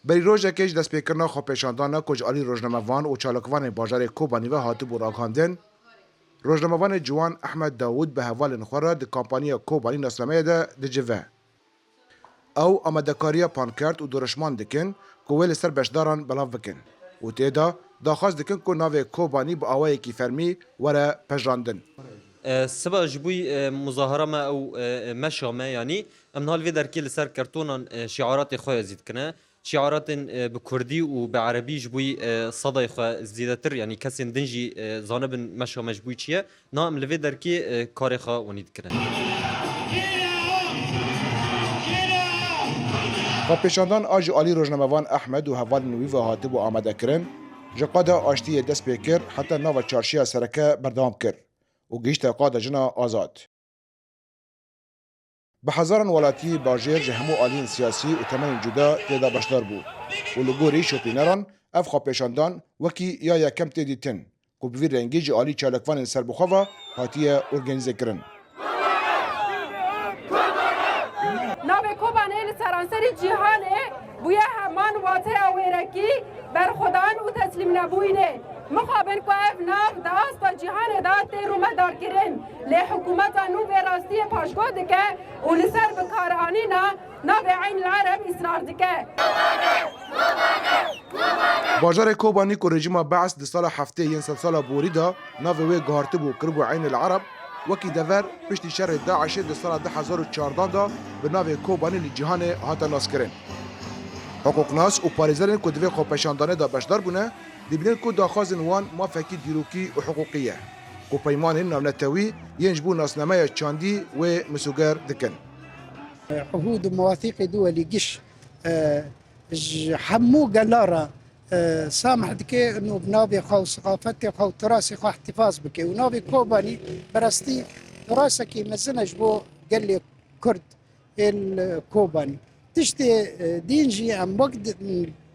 بری روژکش دست پیکرنا خۆپێشاندانە کۆژئالی ڕۆژنامەوان و چالاکوانên bajarê Kobanî ve hatibû ragihandin. Rojnamevanê Ciwan Ehmed Dawûd bi hevalên xwe re di kampanyaya Kobanî nasnameyê de dicive. Ew amedekariya pankert û dorişman dikin ku wê li ser beşdaran belav bikin û têda daxwaz dikin ku navê Kobanî bi awayekî fermî were pejrandin. سبا جبوي مظاهرة ما أو مشى ما يعني من هالفي دركي لسر كرتونا شعارات خويا زيد كنا شعارات بكردي وبعربي جبوي صدى خويا زيدتر يعني كسن دنجي زانب مشى مجبوي شيء نعم لفي دركي كارخا ونيد كنا خۆپێشاندان ئاژی عالی ڕۆژنامەوان ئەحمەد و هەڤالên wî ve hatibû amadekirin ji qada aştiyê dest pê kir heta nava çarşiya sereke berdewam kir û gihîşte qada jina azad. Bi hezaran welatî bajêr ji hemû aliyên siyasî û temenên cuda têda beşdar bû û li gorî şopîneran ev xwepêşandan wekî ya yekem tê dîtin ku bi vî rengî ji alî çalakvanên serbixwe hatiye organîzekirin. Navê Kobanê li seranserî cîhanê bûye heman wateya wêrekî, berxwedan û teslîmnebûyînê. Mixabin ku ev nav di asta cîhanê de tê rûmedarkirin, lê hikûmeta nû vê rastiyê paşgo dike û li ser bikaranîna navê Eyn el Arab îsrar dike. Bajarê Kobanî ku rejîma Beas di sala heftê yên sedsala borî da navê wê gihartibû kiribû Eyn el Arab wekî dever piştî şerê Daişê di sala 2014 da bi navê Kobanî li cîhanê hate naskirin. Hiqûqnas û parêzerên ku divê xwepêşandanê da beşdar bûne dibînin ku daxwazên wan mafekî dîrokî û hiqûqî ye ku peymanên navnetewî yên ji bo nasnameya çandî wê misûger dikin. عهود ومواثيق دولي قش حمو قلارة سامح دكي انه بنابي خو ثقافتي خو تراثي خو احتفاظ بكي ونابي كوباني برستي تراثكي مزنج بو قال لي كرد الكوباني تشتي دينجي ام وقت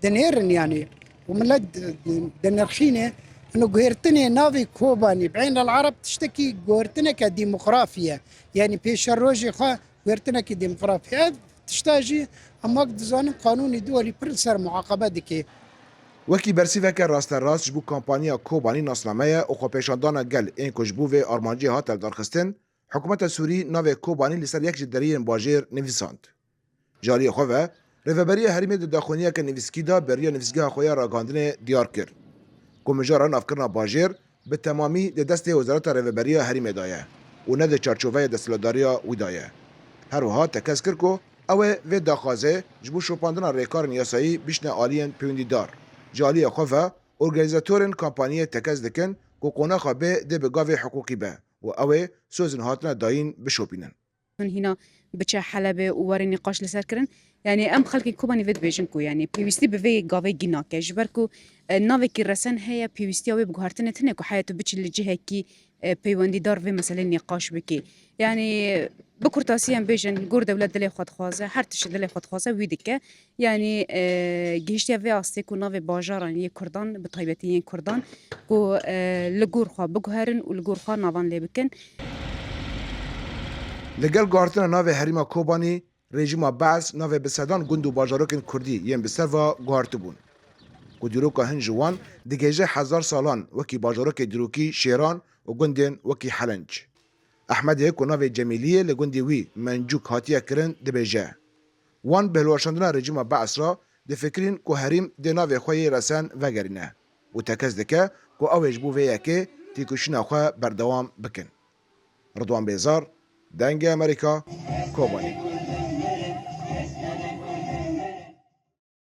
دنيرن يعني وملد دنرخينه انه قهرتني نافي كوباني بعين العرب تشتكي قهرتنا كديمقراطية يعني بيش الروجي خا قهرتنا كديمقراطية تشتاجي اما وقت زانم قانوني دولي برسر معاقبة دكي وەکی بەرسیڤeke rasterast ji bo kampanya Kobanî nasnameya û xwepêşandana gel ên ku ji bo vê armanciyê hat darxistin, hikûmeta Sûrî navê Kobanî li ser yek ji deriyên bajêr nivîsand. Ji aliyê xwe ve, Rêveberiya Herêmê di daxuyaniyeke nivîskî da beriya nivîsgeha xwe ya ragihandinê diyar kir. Ku mijara navkirina bajêr bi temamî di destê Wezareta Rêveberiya Herêmê da ye û ne di çarçoveya desthilatdariya wî da ye. Her wiha tekez kir ku ew ê vê daxwazê ji bo şopandina rêkarên yasayî bişne aliyên peyndîdar. Ji aliyê xwe ve organîzatorên kampanyayê tekez dikin ku qonaxa bê dê bi gavê hiqûqî be û ew ê sözên hatina dayîn bişopînin. هنا بچه حلبه و وری نقاش لسر کرن یعنی ام خلق کوبانی ود بیشن کو یعنی پیوستی به وی گاوی گینا که جبر کو ناوی کی رسن هيا پیوستی او بگهارتن تنه کو حیاتو بچ لجهه کی پیوندی دار و مثلا نقاش بکی یعنی بکرتاسی ام بیشن گور دولت دل خود خوازه هر تش دل خود خوازه ویدی که یعنی گهشتی و استی کو ناوی باجاران یک کردان به طیبتی یک کردان کو لگور خو بگهارن و لگور خو نوان لبکن Li gel guhartina navê Herêma Kobanî, rejîma Beas navê bi sedan gund û bajarokên Kurdî yên bi ser ve guhartibûn. Ku dîroka hin ji wan digêje hezar salan wekî bajarokê dîrokî Şêran û gundên wekî Helenc. Ehmedê ku navê Cemîliyê li gundê wî Mencûk hatiye kirin dibêje. Wan bi hilweşandina rejîma Beas ra difikirin ku herîm dê navê xwe yê resen vegerîne û tekez dike ku ew ê ji bo vê yekê tîkoşîna xwe berdewam bikin. Ridwan Bêzar, Dengê Amerîka, Kobanî.